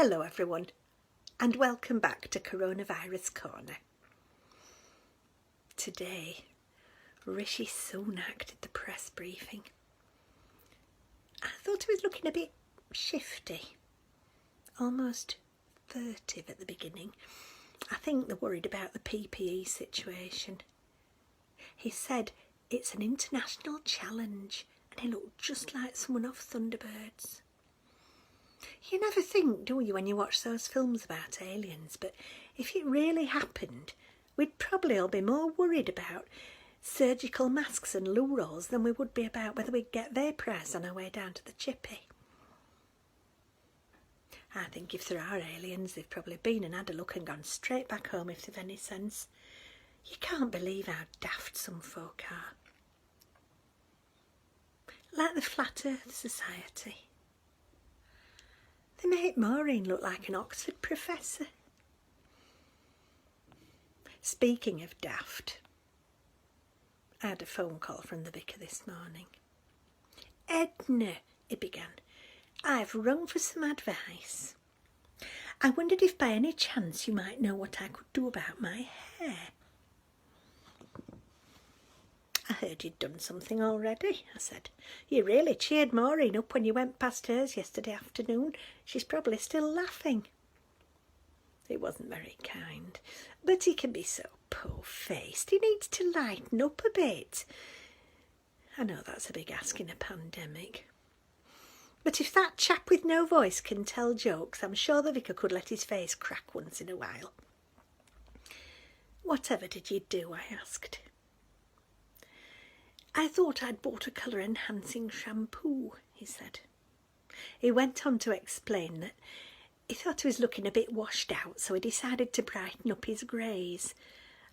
Hello everyone, and welcome back to Coronavirus Corner. Today, Rishi Sunak did the press briefing. I thought he was looking a bit shifty, almost furtive at the beginning. I think they're worried about the PPE situation. He said it's an international challenge, and he looked just like someone off Thunderbirds. You never think, do you, when you watch those films about aliens, but if it really happened, we'd probably all be more worried about surgical masks and loo rolls than we would be about whether we'd get vaporised on our way down to the chippy. I think if there are aliens, they've probably been and had a look and gone straight back home if they've any sense. You can't believe how daft some folk are. Like the Flat Earth Society. They make Maureen look like an Oxford professor. Speaking of daft, I had a phone call from the vicar this morning. Edna, he began, I've rung for some advice. I wondered if by any chance you might know what I could do about my hair. I heard you'd done something already, I said. You really cheered Maureen up when you went past hers yesterday afternoon. She's probably still laughing. It wasn't very kind, but he can be so poor-faced. He needs to lighten up a bit. I know that's a big ask in a pandemic. But if that chap with no voice can tell jokes, I'm sure the vicar could let his face crack once in a while. Whatever did you do? I asked. I thought I'd bought a colour-enhancing shampoo, he said. He went on to explain that he thought he was looking a bit washed out, so he decided to brighten up his greys.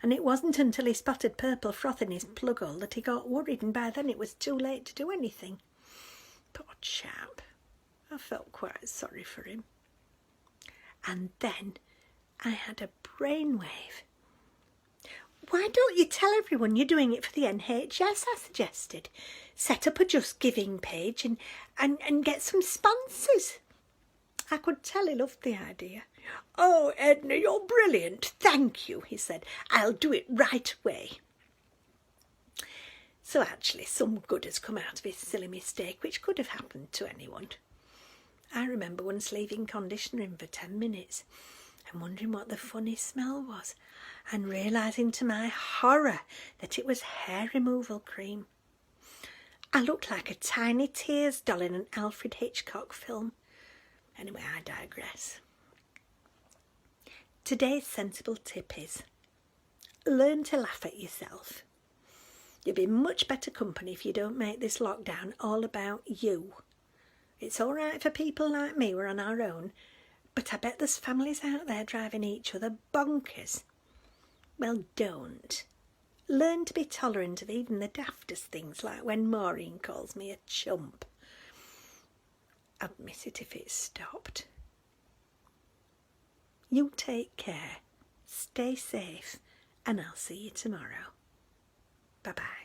And it wasn't until he spotted purple froth in his plug hole that he got worried, and by then it was too late to do anything. Poor chap. I felt quite sorry for him. And then I had a brainwave. Why don't you tell everyone you're doing it for the NHS, I suggested. Set up a Just Giving page and get some sponsors. I could tell he loved the idea. Oh, Edna, you're brilliant. Thank you, he said. I'll do it right away. So actually, some good has come out of his silly mistake, which could have happened to anyone. I remember once leaving conditioner for 10 minutes and wondering what the funny smell was, and realising to my horror that it was hair removal cream. I looked like a tiny tears doll in an Alfred Hitchcock film. Anyway, I digress. Today's sensible tip is, learn to laugh at yourself. You'll be much better company if you don't make this lockdown all about you. It's all right for people like me, we're on our own, but I bet there's families out there driving each other bonkers. Well, don't. Learn to be tolerant of even the daftest things, like when Maureen calls me a chump. I'd miss it if it stopped. You take care, stay safe, and I'll see you tomorrow. Bye-bye.